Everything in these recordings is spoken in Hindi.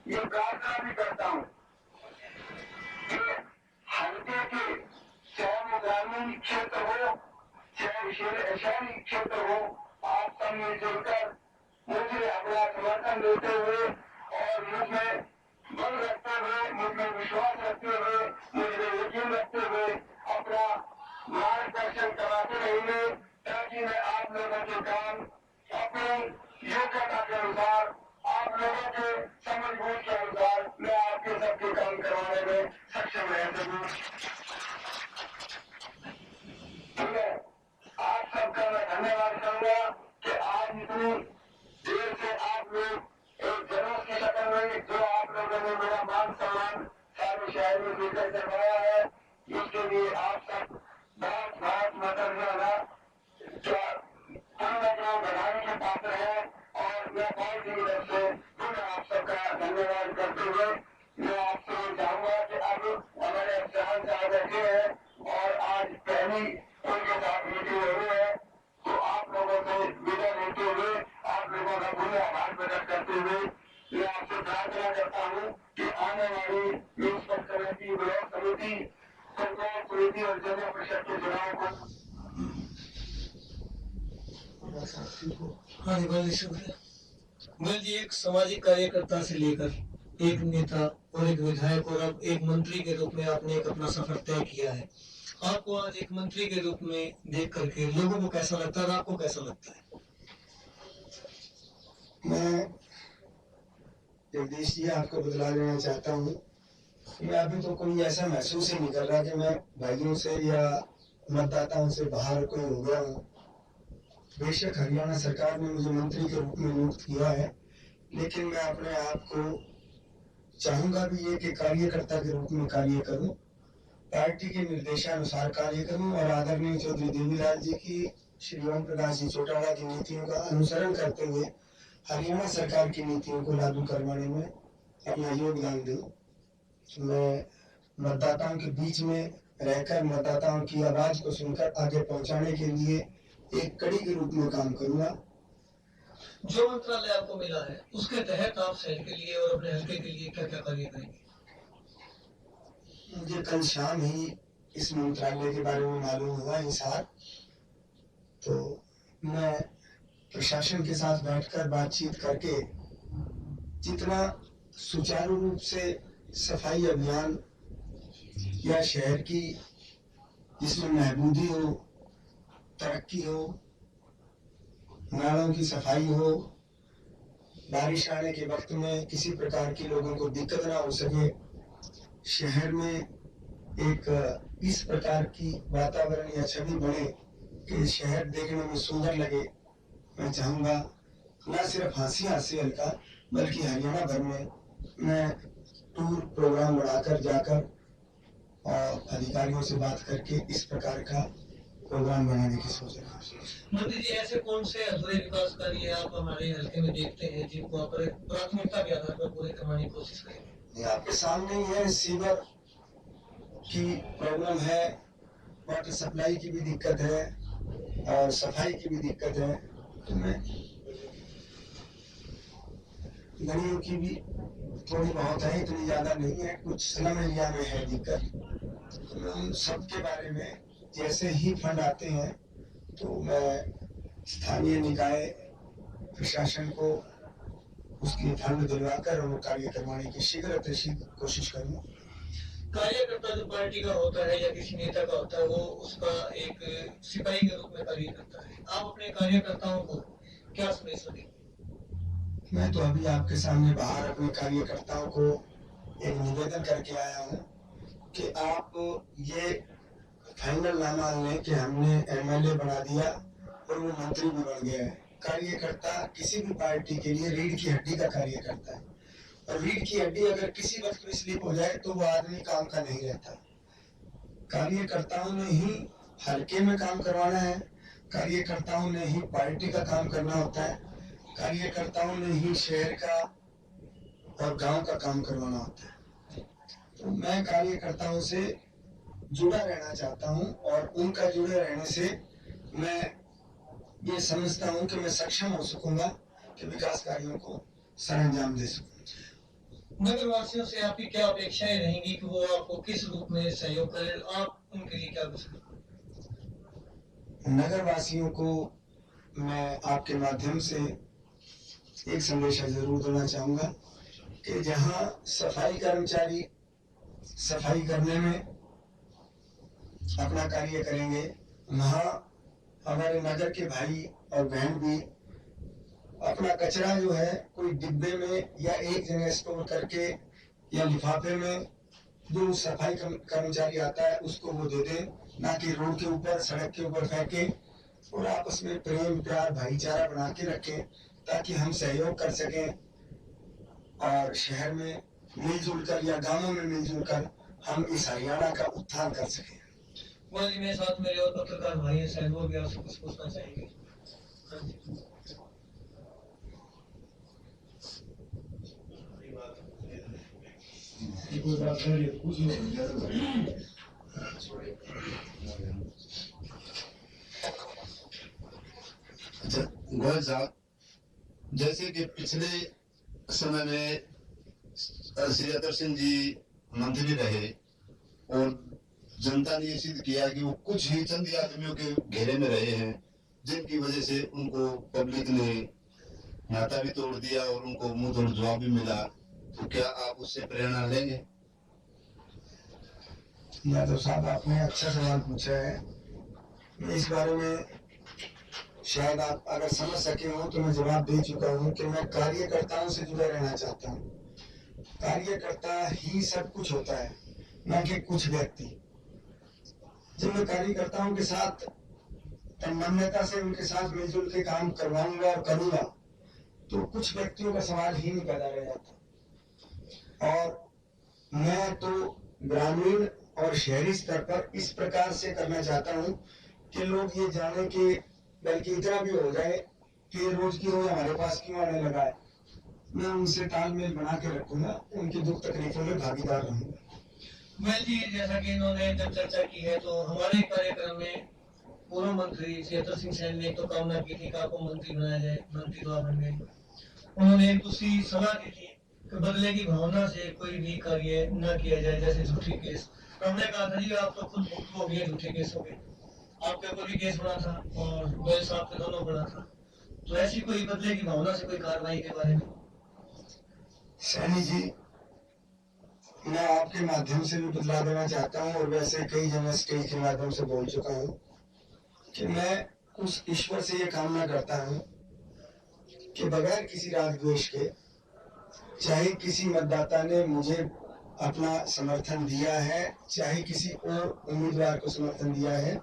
ये प्रार्थना भी करता हूँ कि हल्के के चाहे वो ग्रामीण क्षेत्र हो चाहे शहरी क्षेत्र हो, आप सब मिलजुल कर मुझे अपना समर्थन देते हुए और मुझ में बल रखते हुए, मुझ में विश्वास रखते हुए, मुझे यकीन रखते हुए अपना मार्गदर्शन कराते रहेंगे, ताकि मैं आप लोगों के काम अपनी योग्यता के अनुसार, आप लोगों के समझ बूझ के अनुसार मैं आपके सबके काम करवाने में सक्षम रह सकूं। आप सबका मैं धन्यवाद करूंगा कि आज इतनी देर से आप लोग एक जनों की शक्ल में जो आप लोगों ने मेरा मान सम्मान सारे शहर में लेकर करवाया है, इसके लिए आप सब बहुत बहुत मददगार बढ़ाने के पात्र है और मैं बहुत ही दिल से पुनः आप सबका धन्यवाद करते हुए मैं आपसे चाहूंगा कि अब हमारे अफसरान साहब बैठे हैं और आज पहली उनके साथ मीटिंग हो रही है, तो आप लोगों से विदा लेते हुए आप लोगों का पुनः आभार प्रकट करते हुए मैं आपसे प्रार्थना करता हूँ कि आने वाली म्यूनिसिपल कमेटी, ब्लॉक समिति, पंचायत समिति और जिला परिषद के चुनाव को जी एक सामाजिक कार्यकर्ता से लेकर एक नेता और एक विधायक और अब एक मंत्री के रूप में आपने एक अपना सफर तय किया है। आपको आज एक मंत्री के रूप में देख करके लोगों को कैसा लगता है और आपको कैसा लगता है? मैं जगदीश जी आपको बदला देना चाहता हूँ कि अभी तो कोई ऐसा महसूस ही नहीं कर रहा कि मैं भाइयों से या मतदाताओं से बाहर कोई हो गया हूँ। बेशक हरियाणा सरकार ने मुझे मंत्री के रूप में नियुक्त किया है, लेकिन मैं अपने आप को चाहूंगा भी ये कि कार्यकर्ता के रूप में कार्य करूं, पार्टी के निर्देशानुसार कार्य करूं और आदरणीय चौधरी देवीलाल जी की, श्री ओम प्रकाश जी चौटाला की नीतियों का अनुसरण करते हुए हरियाणा सरकार की नीतियों को लागू करवाने में अपना योगदान दूं। मैं मतदाताओं के बीच में रहकर मतदाताओं की आवाज को सुनकर आगे पहुंचाने के लिए एक कड़ी के रूप में काम करूंगा। जो मंत्रालय आपको मिला है उसके तहत आप शहर के लिए और अपने हल्के के लिए क्या क्या कार्य करेंगे? मुझे कल शाम ही इस मंत्रालय के बारे में मालूम हुआ हिसार, तो मैं प्रशासन के साथ बैठकर बातचीत करके जितना सुचारू रूप से सफाई अभियान या शहर की जिसमें महबूदी हो, तरक्की हो, नालों की सफाई हो, बारिश आने के वक्त में किसी प्रकार की लोगों को दिक्कत ना हो सके, शहर में एक इस प्रकार की वातावरण या छवि बने कि शहर देखने में सुंदर लगे। मैं चाहूँगा न सिर्फ हासिल का बल्कि हरियाणा भर में मैं टूर प्रोग्राम बनाकर जाकर और अधिकारियों से बात करके इस प्रकार का प्रोग्राम बनाने की सोच रहा हूँ। मंत्री जी, ऐसे कौन से अधूरे विकास कार्य आप हमारे हल्के में देखते हैं जिनको आप प्राथमिकता के आधार पर पूरे करवाने की कोशिश करेंगे? आपके सामने ही है, सीवर की प्रॉब्लम है, वाटर सप्लाई की भी दिक्कत है और सफाई की भी दिक्कत है। तो मैं गलियों की भी थोड़ी बहुत है, इतनी ज्यादा नहीं है, कुछ स्लम एरिया में है दिक्कत। तो मैं उन सब के बारे में जैसे ही फंड आते हैं तो मैं स्थानीय निकाय प्रशासन को उसकी फंड दिलवाकर और कार्य करवाने की शीघ्र कोशिश करूँ। कार्यकर्ता जो पार्टी का होता है या किसी नेता का होता है वो उसका एक सिपाही के रूप में कार्य करता है। आप अपने कार्यकर्ताओं को क्या संदेश देंगे? मैं तो अभी आपके सामने बाहर अपने कार्यकर्ताओं को एक निवेदन करके आया हूँ कि आप ये फाइनल ना मान लें कि हमने एमएलए बना दिया और वो मंत्री भी बन गया है। कार्यकर्ता किसी भी पार्टी के लिए रीढ़ की हड्डी का कार्य करता है और रीढ़ की हड्डी अगर किसी वक्त भी स्लिप हो जाए तो वो आदमी काम का नहीं रहता। कार्यकर्ताओं ने ही हल्के में काम करवाना है, कार्यकर्ताओं ने ही पार्टी का काम करना होता है, कार्यकर्ताओं ने ही शहर का और गांव का काम करवाना होता है। तो मैं कार्यकर्ताओं से जुड़ा रहना चाहता हूं और उनका जुड़े रहने से मैं ये समझता हूं कि मैं सक्षम हो सकूंगा कि विकास कार्यों को सरअंजाम दे सकूं। नगर वासियों से आपकी क्या अपेक्षाएं रहेंगी कि वो आपको किस रूप में सहयोग करें? आप उनके लिए क्या कर सकते? नगर वासियों को मैं आपके माध्यम से एक संदेशा जरूर देना चाहूंगा कि जहां सफाई कर्मचारी सफाई करने में अपना कार्य करेंगे, वहां हमारे नगर के भाई और बहन भी अपना कचरा जो है कोई डिब्बे में या एक जगह स्टोर करके या लिफाफे में जो सफाई कर्मचारी आता है उसको वो दे दें, ना कि रोड के ऊपर सड़क के ऊपर फेंके। और आपस में प्रेम प्यार भाईचारा बना के रखें ताकि हम सहयोग कर सकें और शहर में मिलजुल कर या गांवों में मिलजुल कर हम इस हरियाणा का उत्थान कर सकें। जी, मेरे साथ मेरे और पत्रकार भाई हैं, शायद वो भी आपसे कुछ पूछना चाहेंगे। अच्छा गोयल साहब, जैसे कि पिछले समय में श्री अतर सिंह जी मंत्री रहे और जनता ने ये सिद्ध किया कि वो कुछ ही चंद आदमियों के घेरे में रहे हैं जिनकी वजह से उनको पब्लिक ने नाता भी तोड़ दिया और उनको मुंह तोड़ जवाब भी मिला। तो क्या आप उससे प्रेरणा लेंगे? यादव साहब, आपने अच्छा सवाल पूछा है। मैं इस बारे में शायद आप अगर समझ सके हो तो मैं जवाब दे चुका हूँ कि मैं कार्यकर्ताओं से जुड़े रहना चाहता हूँ। कार्यकर्ता ही सब कुछ होता है, न कि कुछ व्यक्ति। जब मैं कार्यकर्ताओं के साथ तन्मयता से उनके साथ मिलजुल के काम करवाऊंगा और करूंगा तो कुछ व्यक्तियों का सवाल ही नहीं पैदा रह जाता। और मैं तो ग्रामीण और शहरी स्तर पर इस प्रकार से करना चाहता हूं कि लोग ये जाने कि बल्कि इतना भी हो जाए कि रोज की रोज हमारे पास क्यों आने लगा है। मैं उनसे तालमेल बना के रखूंगा, उनकी दुख तकलीफों में भागीदार रहूंगा। मैं जी, जैसा कि इन्होंने जब चर्चा की है तो हमारे कार्यक्रम में पूर्व मंत्री सियातर सिंह सैन ने तो कामना की थी कि आपको मंत्री बनाया जाए, मंत्री तो आप बन गए। उन्होंने एक दूसरी सलाह दी थी कि बदले की भावना से कोई भी कार्य न किया जाए, जैसे झूठी केस। हमने कहा था जी आप तो खुद मुक्त हो गए झूठे केसों के, आपके ऊपर भी केस बना था और गोयल साहब के दोनों बना था, तो ऐसी कोई बदले की भावना से कोई कार्रवाई के बारे में? सैनी जी, मैं आपके माध्यम से भी बदला देना चाहता हूँ और वैसे कई जगह स्टेज के माध्यम से बोल चुका हूँ कि मैं उस ईश्वर से ये कामना करता हूँ कि बगैर किसी राग द्वेष के, चाहे किसी मतदाता ने मुझे अपना समर्थन दिया है, चाहे किसी और उम्मीदवार को समर्थन दिया है,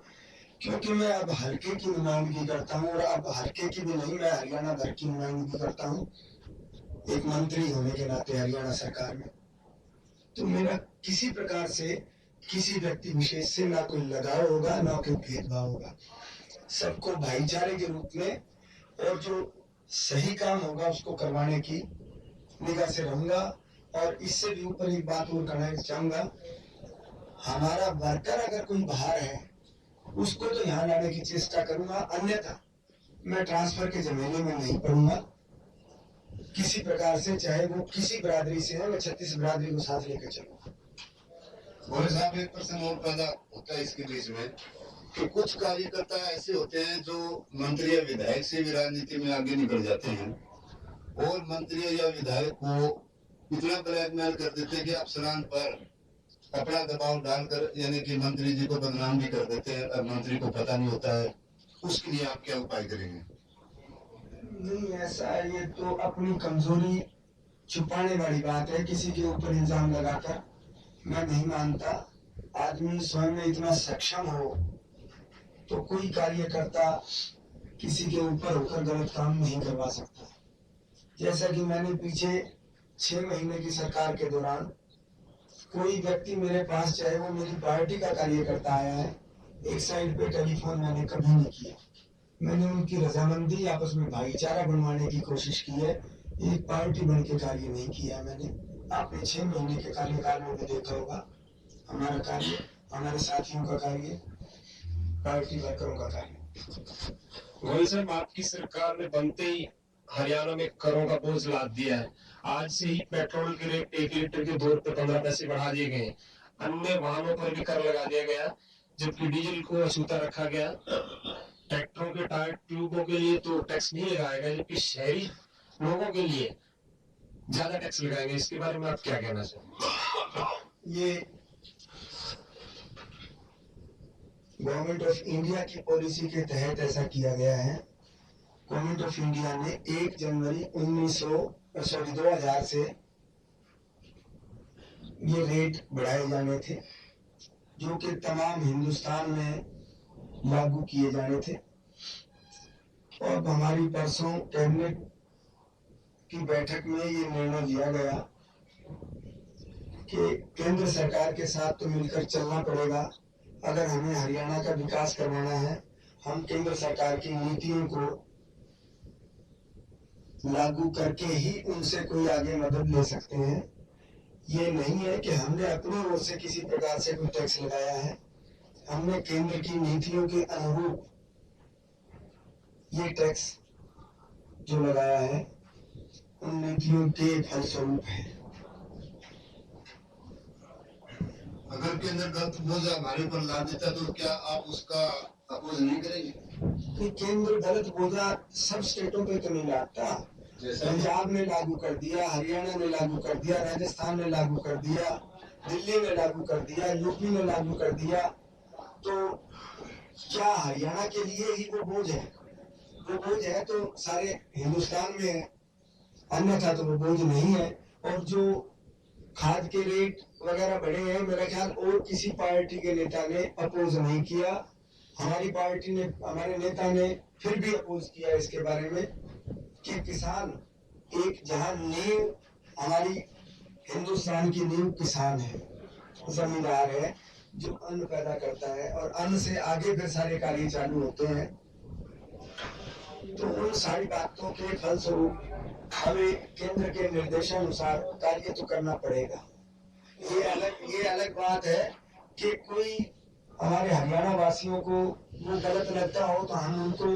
क्योंकि मैं अब हल्के की नुमाइंदगी करता हूँ और अब हल्के की भी नहीं, मैं हरियाणा भर की नुमाइंदगी करता हूँ एक मंत्री होने के नाते हरियाणा सरकार में। तो मेरा किसी प्रकार से किसी व्यक्ति विशेष से ना कोई लगाव होगा, ना कोई भेदभाव होगा। सबको भाईचारे के रूप में और जो सही काम होगा उसको करवाने की निगाह से रहूंगा। और इससे भी ऊपर एक बात और कहना चाहूंगा, हमारा वर्कर अगर कोई बाहर है उसको तो यहाँ लाने की चेष्टा करूंगा, अन्यथा मैं ट्रांसफर के झमेले में नहीं पड़ूंगा किसी प्रकार से, चाहे वो किसी बिरादरी से है। मैं 36 बिरादरी को साथ लेकर चलूंगा। गोयल साहब, एक प्रश्न और पैदा होता है इसके बीच में कि कुछ कार्यकर्ता ऐसे होते हैं जो मंत्री या विधायक से भी राजनीति में आगे निकल जाते हैं और मंत्री या विधायक को इतना ब्लैकमेल कर देते हैं कि अफसरान पर कपड़ा दबाव डालकर यानी कि मंत्री जी को बदनाम भी कर देते हैं और मंत्री को पता नहीं होता है। उसके लिए आप क्या उपाय करेंगे? नहीं, ऐसा ये तो अपनी कमजोरी छुपाने वाली बात है, किसी के ऊपर इल्जाम लगाकर। मैं नहीं मानता आदमी स्वयं में इतना सक्षम हो तो कोई कार्यकर्ता किसी के ऊपर होकर गलत काम नहीं करवा सकता। जैसा कि मैंने पीछे 6 महीने की सरकार के दौरान कोई व्यक्ति मेरे पास, चाहे वो मेरी पार्टी का कार्यकर्ता आया है, एक साइड पे टेलीफोन मैंने कभी नहीं किया। मैंने उनकी रजामंदी, आपस में भाईचारा बनवाने की कोशिश की है, एक पार्टी बन के कार्य नहीं किया मैंने। आपने 6 महीने के कार्यकाल में भी देखा होगा हमारा कार्य, हमारे साथियों का कार्य, पार्टी वर्करों का कार्य। गोयल साहब, आपकी सरकार ने बनते ही हरियाणा में करों का बोझ लाद दिया है। आज से ही पेट्रोल के रेट 1 लीटर के 2 रुपए 15 पैसे बढ़ा दिए गए। अन्य वाहनों पर भी कर लगा दिया गया, जबकि डीजल को अछूता रखा गया। ट्रैक्टरों के टायर ट्यूबों के लिए तो टैक्स नहीं लगाया गया, जबकि शहरी लोगों के लिए ज्यादा टैक्स लगाएंगे। इसके बारे में आप क्या कहना चाहेंगे? ये गवर्नमेंट ऑफ इंडिया की पॉलिसी के तहत ऐसा किया गया है। गवर्नमेंट ऑफ इंडिया ने 1 जनवरी 2000 से ये रेट बढ़ाए जाने थे, जो कि तमाम हिंदुस्तान में लागू किए जाने थे। और हमारी परसों कैबिनेट की बैठक में ये निर्णय लिया गया कि केंद्र सरकार के साथ तो मिलकर चलना पड़ेगा। अगर हमें हरियाणा का विकास करवाना है, हम केंद्र सरकार की नीतियों को लागू करके ही उनसे कोई आगे मदद ले सकते हैं। ये नहीं है कि हमने अपनी ओर से किसी प्रकार से कोई टैक्स लगाया है। हमने केंद्र की नीतियों के अनुरूप ये टैक्स जो लगाया है उन नीतियों के फलस्वरूप है। अगर केंद्र गलत बोझ हमारे ऊपर ला देता तो क्या आप उसका अपोज नहीं करेंगे? कि केंद्र गलत बोझा सब स्टेटों पे तो नहीं लाता। पंजाब ने लागू कर दिया, हरियाणा ने लागू कर दिया, राजस्थान ने लागू कर दिया, दिल्ली ने लागू कर दिया, यूपी ने लागू कर दिया। तो क्या हरियाणा के लिए ही वो बोझ है? वो बोझ है तो सारे हिंदुस्तान में है, अन्यथा तो वो बोझ नहीं है। और जो खाद के रेट वगैरह बढ़े हैं, मेरा ख्याल और किसी पार्टी के नेता ने अपोज नहीं किया। हमारी पार्टी ने, हमारे नेता ने फिर भी अपोज किया इसके बारे में कि किसान एक, जहां नींव हमारी हिंदुस्तान की नींव किसान है, जमींदार है जो अन्न पैदा करता है और अन्न से आगे फिर सारे कार्य चालू होते हैं। तो उन सारी बातों के फलस्वरूप हमें केंद्र के निर्देशानुसार कार्य तो करना पड़ेगा। ये अलग बात है कि कोई हमारे हरियाणा वासियों को वो गलत लगता हो तो हम उनको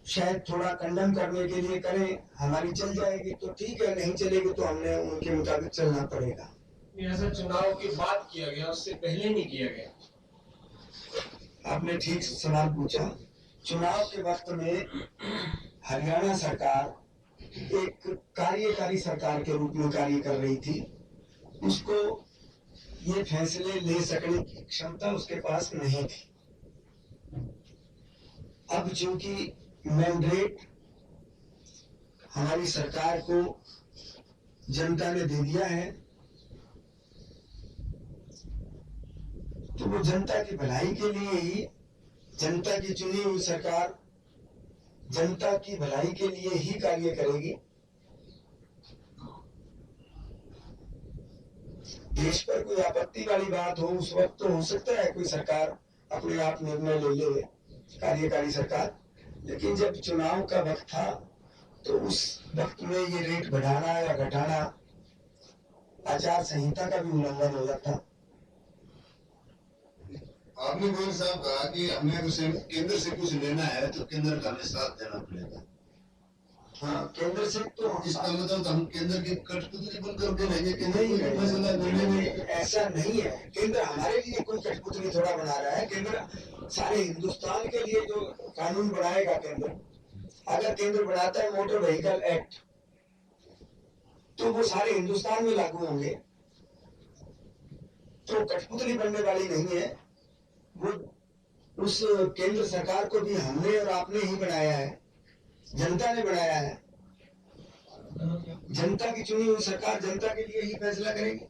शायद थोड़ा कंडम करने के लिए करें, हमारी चल जाएगी तो ठीक है, नहीं चलेगी तो हमने उनके मुताबिक चलना पड़ेगा। ऐसा चुनाव के बाद किया गया, उससे पहले नहीं किया गया। आपने ठीक सवाल पूछा। चुनाव के वक्त में हरियाणा सरकार एक कार्यकारी सरकार के रूप में कार्य कर रही थी, उसको ये फैसले ले सकने की क्षमता उसके पास नहीं थी। अब चूंकि मैंडेट हमारी सरकार को जनता ने दे दिया है, तो वो जनता की भलाई के लिए ही, जनता की चुनी हुई सरकार जनता की भलाई के लिए ही कार्य करेगी। देश पर कोई आपत्ति वाली बात हो उस वक्त तो हो सकता है कोई सरकार अपने आप निर्णय ले ले, कार्यकारी सरकार, लेकिन जब चुनाव का वक्त था तो उस वक्त में ये रेट बढ़ाना या घटाना आचार संहिता का भी उल्लंघन हो जाता। आपने गोयल साहब कहा कि हमें उसे केंद्र से कुछ लेना है तो केंद्र का हमें साथ देना पड़ेगा। हाँ, केंद्र से तो इसका मतलब हम केंद्र की कठपुतली बनकर के रहेंगे, केंद्र नहीं, को फैसला लेने में ऐसा नहीं है। केंद्र हमारे लिए कोई कठपुतली थोड़ा बना रहा है, केंद्र सारे हिंदुस्तान के लिए जो कानून बनाएगा केंद्र, अगर केंद्र बनाता है मोटर व्हीकल एक्ट तो वो सारे हिंदुस्तान में लागू होंगे, तो कठपुतली बनने वाली नहीं है वो। उस केंद्र सरकार को भी हमने और आपने ही बनाया है, जनता ने बनाया है। जनता की चुनी हुई सरकार जनता के लिए ही फैसला करेगी।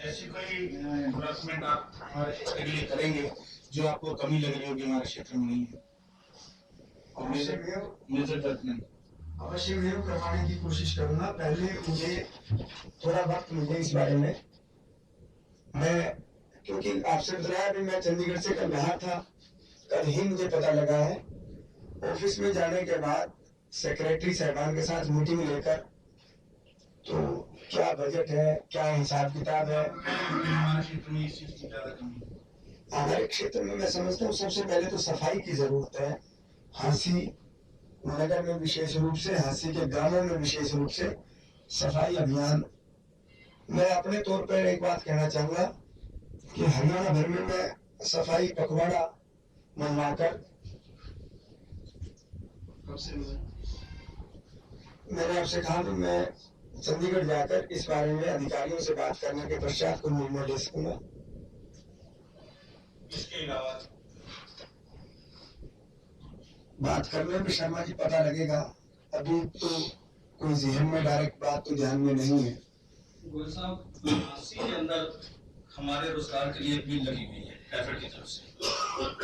ऐसी कोई डेवलपमेंट आप हमारे लिए करेंगे जो आपको कमी लग रही होगी हमारे क्षेत्र में नहीं है? मेजर डेवलपमेंट अवश्य मैं करवाने की कोशिश करूंगा। पहले मुझे थोड़ा वक्त मुझे इस बारे में, मैं क्योंकि आपसे बताया भी मैं चंडीगढ़ से कल बाहर था, कल ही मुझे पता लगा है। ऑफिस में जाने के बाद सेक्रेटरी साहबान के साथ मीटिंग लेकर, तो क्या बजट है, क्या हिसाब किताब है हमारे क्षेत्र में इस चीज की ज्यादा कमी है। हमारे क्षेत्र में। मैं समझता हूँ सबसे पहले तो सफाई की जरूरत है। हांसी नगर में विशेष रूप से, हांसी के गांवों में विशेष रूप से सफाई अभियान। मैं अपने तौर पर एक बात कहना चाहूंगा कि हरियाणा भर में मैं सफाई पखवाड़ा मनवाकर, मैंने आपसे कहा कि मैं चंडीगढ़ जाकर इस बारे में अधिकारियों से बात करने के पश्चात कोई निर्णय ले सकूंगा। इसके अलावा बात करने में शर्मा जी पता लगेगा, अभी तो कोई जहन में डायरेक्ट बात तो ध्यान में नहीं है। गोयल साहब, अस्सी के अंदर हमारे रोजगार के लिए बिल लगी हुई है कैफेड की तरफ से,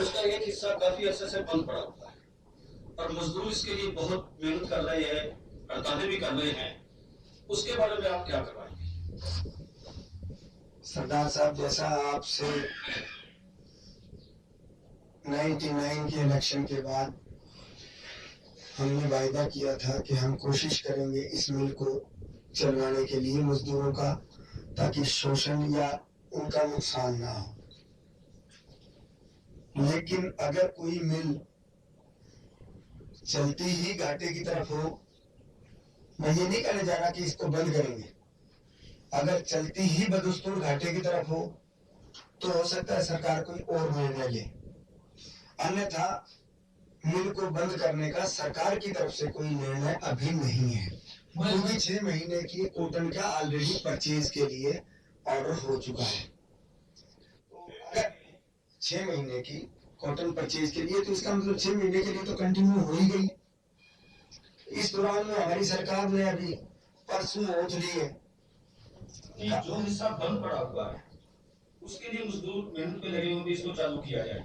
उसका एक हिस्सा काफी अर्से से बंद पड़ा हुआ है और मजदूर इसके लिए बहुत मेहनत कर रहे हैं, हड़तालें भी कर रहे हैं, उसके बारे में आप क्या करवाएंगे? सरदार साहब, जैसा आपसे 99 के इलेक्शन के बाद हमने वायदा किया था कि हम कोशिश करेंगे इस मिल को चलवाने के लिए मजदूरों का, ताकि शोषण या उनका नुकसान ना हो। लेकिन अगर कोई मिल चलती ही घाटे की तरफ हो, मैं ये नहीं कहने जा रहा कि इसको बंद करेंगे, अगर चलती ही बदस्तूर घाटे की तरफ हो तो हो सकता है सरकार कोई और निर्णय ले, अन्यथा मिल को बंद करने का सरकार की तरफ से कोई निर्णय अभी नहीं है, क्योंकि 6 महीने की कॉटन का ऑलरेडी परचेज के लिए ऑर्डर हो चुका है। तो अगर 6 महीने की कॉटन परचेज के लिए, तो इसका मतलब 6 महीने के लिए तो कंटिन्यू हो ही गई। इस दौरान में हमारी सरकार ने अभी परसों ओट ली है। जो हिस्सा बंद पड़ा हुआ है उसके लिए मजदूर मेहनत पे लगे होंगे, इसको चालू किया जाए।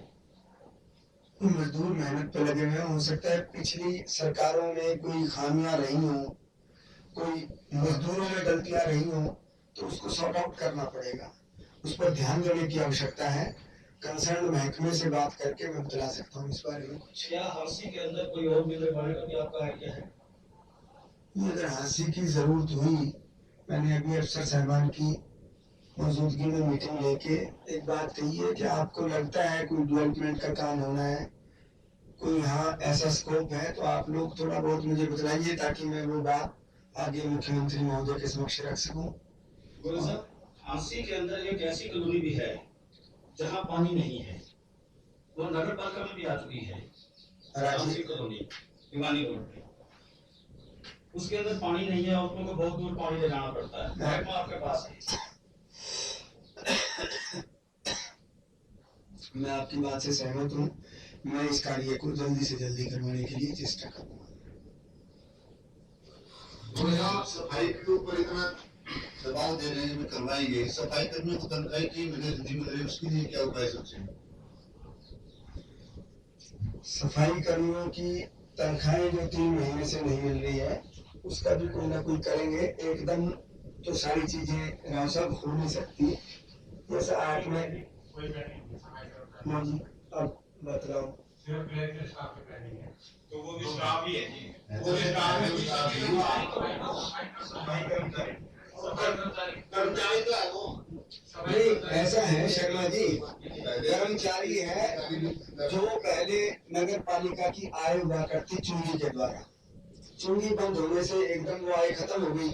मजदूर मेहनत पे लगे हुए, हो सकता है पिछली सरकारों में कोई खामियां रही हो, कोई मजदूरों में गलतियां रही हो, तो उसको सॉर्ट आउट करना पड़ेगा, उस पर ध्यान देने की आवश्यकता है। कंसर्न महकमे से बात करके मैं बता सकता हूँ इस बारे में कुछ। क्या हांसी के अंदर कोई और मिल लगाने का भी आपका आइडिया है? अगर हांसी की जरूरत हुई, मैंने अभी अफसर साहबान की मौजूदगी में मीटिंग लेके एक बात कही है कि आपको लगता है कोई डेवलपमेंट का काम होना है, कोई यहाँ ऐसा स्कोप है, तो आप लोग थोड़ा बहुत मुझे बताइए ताकि मैं वो बात आगे मुख्यमंत्री महोदय के समक्ष रख सकूं। गोयल साहब, झांसी के अंदर एक ऐसी कॉलोनी भी है जहाँ पानी नहीं है, वो नगर पालिका में भी आ चुकी है। झांसी कॉलोनी भिवानी रोड पे, उसके अंदर पानी नहीं है, औरतों को बहुत दूर पानी ले जाना पड़ता है। महकमा आपके पास है। मैं आपकी बात से सहमत हूँ। मैं इस कार्य को जल्दी से जल्दी करवाने के लिए चेष्टा करूंगा। तो यहाँ सफाई के ऊपर इतना दबाव दे रहे हैं, करवाएंगे, सफाई कर्मियों को तनख्वाह की वजह से मिल रही है, उसके लिए क्या उपाय सोचे? सफाई कर्मियों की तनख्वाहें जो 3 महीने से नहीं मिल रही है, उसका भी कोई ना कोई करेंगे। एकदम तो सारी चीजें राव साहब हो नहीं सकती। जैसा 8 में जी, अब बतलाओ। तो वो भी स्टाफ ही है जी, वो भी स्टाफ है, कर्मचारी तो है वो। नहीं, ऐसा है शर्मा जी, कर्मचारी है जो पहले नगर पालिका की आय हुआ करती चुंगी के द्वारा, चुंगी बंद होने से एकदम वो आय खत्म हो गई,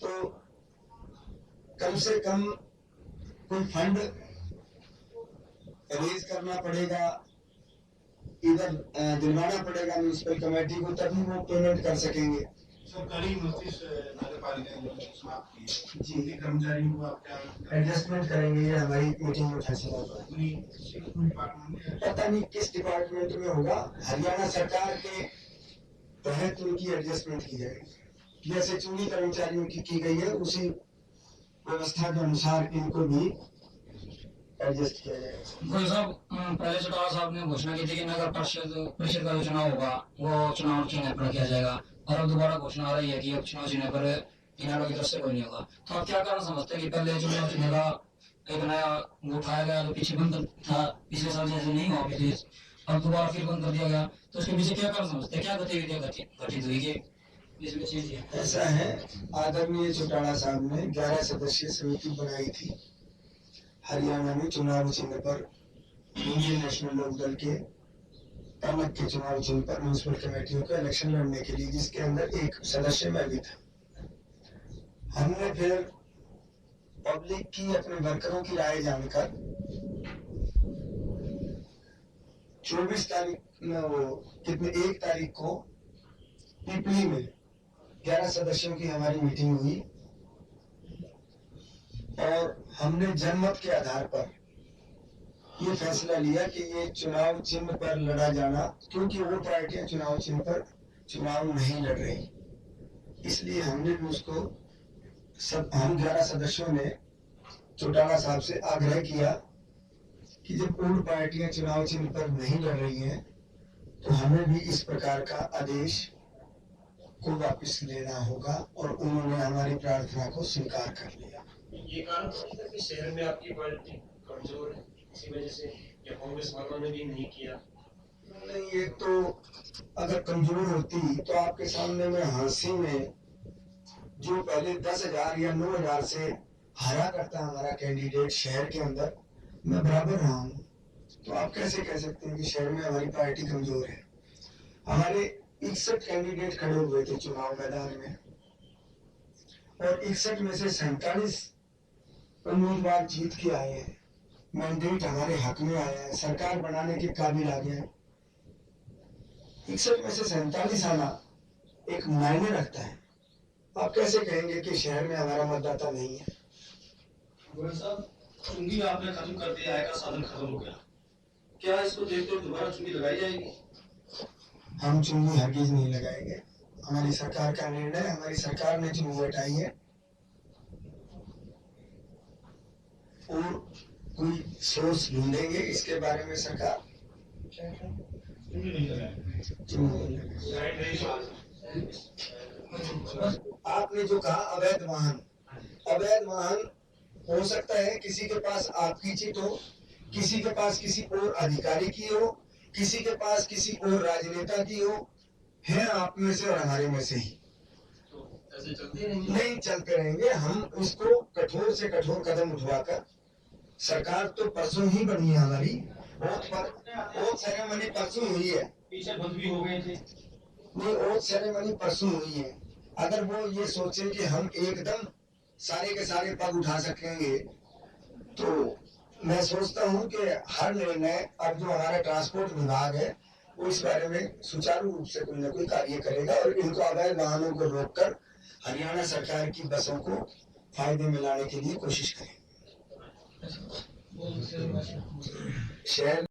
तो कम से कम कोई फंड रेज करना पड़ेगा, इधर दिलवाना पड़ेगा म्यूनिसिपल कमेटी को, तभी वो पेमेंट कर सकेंगे। सरकारी नोटिस नगर पालिका ने समाप्त की है जी, कर्मचारियों को आप क्या एडजस्टमेंट करेंगे, ये हमारी मीटिंग में फैसला होगा। डिपार्टमेंट पता नहीं किस डिपार्टमेंट में होगा, हरियाणा सरकार के तहत उनकी एडजस्टमेंट की जाएगी। जैसे चुनी कर्मचारियों की गई है, उसी व्यवस्था के अनुसार इनको भी एडजस्ट किया जाएगा। गोयल साहब, पहले चौटाला साहब ने घोषणा की थी कि नगर परिषद का जो चुनाव होगा वो चुनाव चिन्ह पर किया जाएगा, और अब दोबारा घोषणा आ रही है कि अब चुनाव चिन्ह पर इनारो की तरफ से कोई नहीं होगा। तो आप क्या कारण समझते हैं कि पहले चुनाव चिन्ह का एक नया वो उठाया गया, तो पीछे बंद था, पिछले साल जैसे नहीं हुआ पिछले, अब दोबारा फिर बंद कर दिया गया, तो उसके पीछे क्या कारण समझते हैं? क्या गतिविधियां घटित हुई कि इसमें चेंज किया? ऐसा है, आदरणीय चौटाला साहब ने 11 सदस्यीय समिति बनाई थी हरियाणा में चुनाव चिन्ह पर, इंडियन नेशनल लोक दल के कनक के चुनाव चिन्ह पर म्यूनिसिपल कमेटियों का इलेक्शन लड़ने के लिए, जिसके अंदर एक सदस्य मैं भी था। हमने फिर पब्लिक की, अपने वर्करों की राय जानकर 24 तारीख वो कितने 1 तारीख को पिपली में 11 सदस्यों की हमारी मीटिंग हुई, और हमने जनमत के आधार पर ये फैसला लिया कि ये चुनाव चिन्ह पर लड़ा जाना, क्योंकि वो पार्टियां चुनाव चिन्ह पर चुनाव नहीं लड़ रही, इसलिए हमने भी उसको हम 11 सदस्यों ने चौटाला साहब से आग्रह किया कि जब पूर्ण पार्टियां चुनाव चिन्ह पर नहीं लड़ रही हैं, तो हमें भी इस प्रकार का आदेश को वापस लेना होगा, और उन्होंने हमारी प्रार्थना को स्वीकार कर लिया। ये कारण तो नहीं था कि शहर में आपकी पार्टी कमजोर है, इसी वजह से, या कांग्रेस वालों ने भी नहीं किया? नहीं, ये तो अगर कमजोर होती तो आपके सामने में झांसी में जो पहले 10,000 या 9,000 से हारा करता हमारा कैंडिडेट शहर के अंदर, मैं बराबर रहा हूँ, तो आप कैसे कह सकते हैं कि शहर में हमारी पार्टी कमजोर है? हमारे 61 कैंडिडेट खड़े हुए थे चुनाव मैदान में, और 61 में से 47 उम्मीदवार जीत के आए हैं, मैंडेट हमारे हक में आया है, सरकार बनाने के काबिल आ गए हैं। 61 में से 47 आना एक मायने रखता है। आप कैसे कहेंगे कि शहर में हमारा मतदाता नहीं है? गोयल साहब, चुंगी आपने खत्म कर दिया, आय का साधन खत्म हो गया, क्या इसको देखते हुए दोबारा चुंगी लगाई जाएगी? हम चुंगी हरगिज नहीं लगाएंगे, हमारी सरकार का निर्णय, हमारी सरकार ने चुंगी हटाई है, और कोई सोर्स ढूंढेंगे इसके बारे में सरकार चुंगी नहीं लगाएगी। चुंगी नहीं लगाएगी। आपने जो कहा अवैध वाहन, अवैध वाहन हो सकता है किसी के पास आपकी चिट हो, किसी के पास किसी और अधिकारी की हो, किसी के पास किसी और राजनेता की हो, है आप में से और हमारे में से ही। तो ऐसे चलते रहेंगे? नहीं चलते रहेंगे। हम इसको कठोर से कठोर कदम उठवाकर, सरकार तो परसों ही बनी है हमारी, ओथ सेरेमनी परसों हुई है, पीछे बंद भी हो गए थे। नहीं ओथ सेरेमनी परसों हुई है। अगर वो ये सोचे कि हम एकदम सारे के सारे पग उठा सकेंगे, तो मैं सोचता हूँ कि हर निर्णय अब जो हमारा ट्रांसपोर्ट विभाग है वो इस बारे में सुचारू रूप से कोई न कोई कार्य करेगा और इनको अवैध वाहनों को रोककर हरियाणा सरकार की बसों को फायदे में लाने के लिए कोशिश करें। शहर